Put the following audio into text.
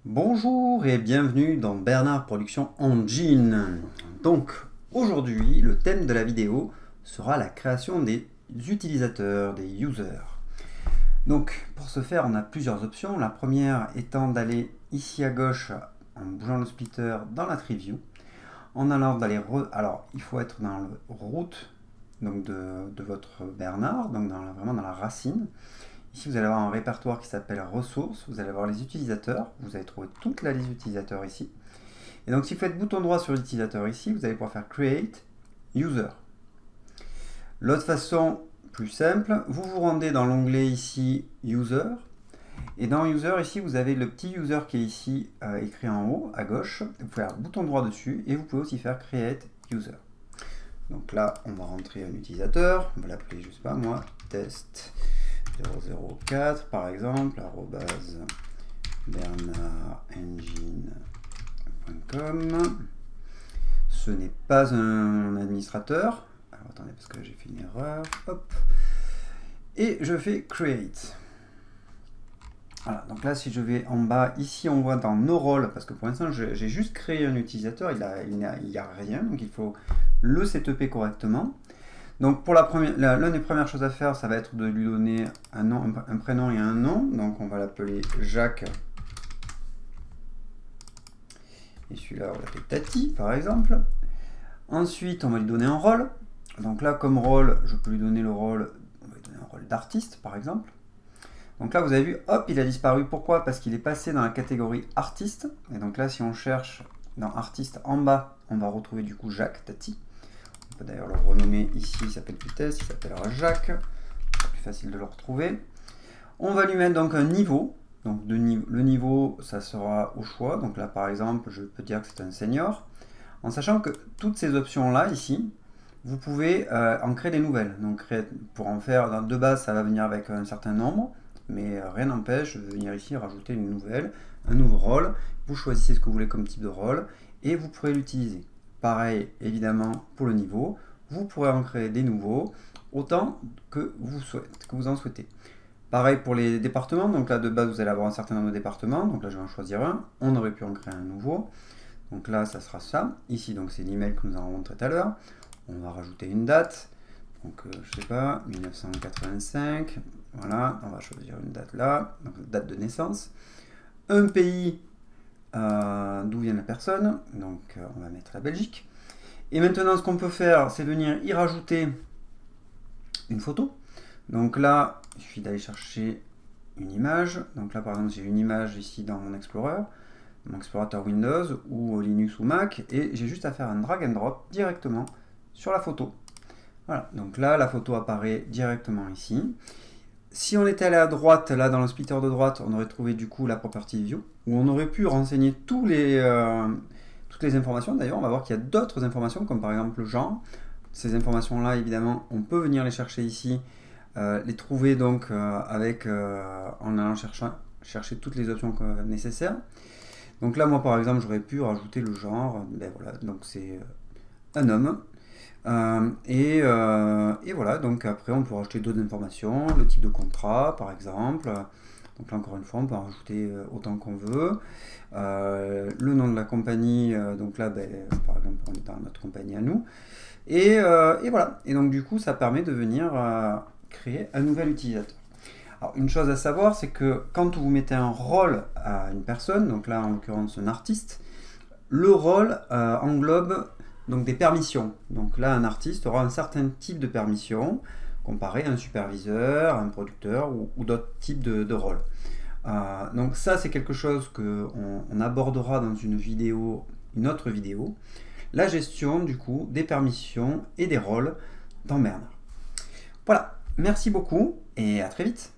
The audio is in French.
Bonjour et bienvenue dans Bernard Production Engine. Donc aujourd'hui, le thème de la vidéo sera la création des utilisateurs, des users. Donc pour ce faire, on a plusieurs options. La première étant d'aller ici à gauche en bougeant le splitter dans la tree view. En allant d'aller alors il faut être dans le root donc de votre Bernard, donc vraiment dans la racine. Ici, vous allez avoir un répertoire qui s'appelle ressources, vous allez avoir les utilisateurs, vous allez trouver toute la liste d'utilisateurs ici. Et donc, si vous faites bouton droit sur l'utilisateur ici, vous allez pouvoir faire Create User. L'autre façon, plus simple, vous vous rendez dans l'onglet ici User. Et dans User, ici, vous avez le petit User qui est ici écrit en haut, à gauche. Vous pouvez faire bouton droit dessus et vous pouvez aussi faire Create User. Donc là, on va rentrer un utilisateur, on va l'appeler, je ne sais pas moi, test 004 par exemple, arrobase bernardengine.com. Ce n'est pas un administrateur. Alors attendez, parce que j'ai fait une erreur. Hop. Et je fais create. Voilà, donc là, si je vais en bas, ici on voit dans nos rôles, parce que pour l'instant j'ai juste créé un utilisateur, il n'y a rien, donc il faut le setuper correctement. Donc pour l'une des premières choses à faire, ça va être de lui donner un nom, un prénom et un nom. Donc on va l'appeler Jacques. Et celui-là, on va l'appeler Tati, par exemple. Ensuite, on va lui donner un rôle. Donc là, comme rôle, je peux lui donner le rôle, on va lui donner un rôle d'artiste, par exemple. Donc là, vous avez vu, hop, il a disparu. Pourquoi? Parce qu'il est passé dans la catégorie artiste. Et donc là, si on cherche dans artiste en bas, on va retrouver du coup Jacques Tati. On peut d'ailleurs le renommer ici, il s'appelle plus test, il s'appellera Jacques. C'est plus facile de le retrouver. On va lui mettre donc un niveau. Donc le niveau, ça sera au choix. Donc là, par exemple, je peux dire que c'est un senior. En sachant que toutes ces options-là, ici, vous pouvez en créer des nouvelles. Donc pour en faire, de base, ça va venir avec un certain nombre. Mais rien n'empêche de venir ici rajouter une nouvelle, un nouveau rôle. Vous choisissez ce que vous voulez comme type de rôle et vous pourrez l'utiliser. Pareil, évidemment, pour le niveau, vous pourrez en créer des nouveaux, autant que vous en souhaitez. Pareil pour les départements, donc là de base vous allez avoir un certain nombre de départements, donc là je vais en choisir un, on aurait pu en créer un nouveau, donc là ça sera ça, ici donc c'est l'email que nous avons montré tout à l'heure, on va rajouter une date, donc je sais pas, 1985, voilà, on va choisir une date là, donc date de naissance, un pays, d'où vient la personne, donc on va mettre la Belgique. Et maintenant ce qu'on peut faire, c'est venir y rajouter une photo. Donc là, il suffit d'aller chercher une image. Donc là par exemple j'ai une image ici dans mon Explorer, mon explorateur Windows ou Linux ou Mac, et j'ai juste à faire un drag and drop directement sur la photo. Voilà, donc là la photo apparaît directement ici. Si on était allé à droite, là dans le splitter de droite, on aurait trouvé du coup la property view, où on aurait pu renseigner toutes les informations. D'ailleurs, on va voir qu'il y a d'autres informations, comme par exemple le genre. Ces informations-là, évidemment, on peut venir les chercher ici, les trouver donc en allant chercher toutes les options nécessaires. Donc là, moi par exemple, j'aurais pu rajouter le genre, ben voilà, donc c'est un homme. Et voilà, donc après on peut rajouter d'autres informations, le type de contrat par exemple. Donc là encore une fois on peut en rajouter autant qu'on veut. Le nom de la compagnie, donc là ben, par exemple on est dans notre compagnie à nous. Et voilà, et donc du coup ça permet de venir créer un nouvel utilisateur. Alors une chose à savoir, c'est que quand vous mettez un rôle à une personne, donc là en l'occurrence un artiste, le rôle englobe donc des permissions. Donc là, un artiste aura un certain type de permission comparé à un superviseur, un producteur ou d'autres types de rôles. Donc ça, c'est quelque chose qu'on abordera dans une autre vidéo. La gestion, du coup, des permissions et des rôles dans Bernard. Voilà, merci beaucoup et à très vite.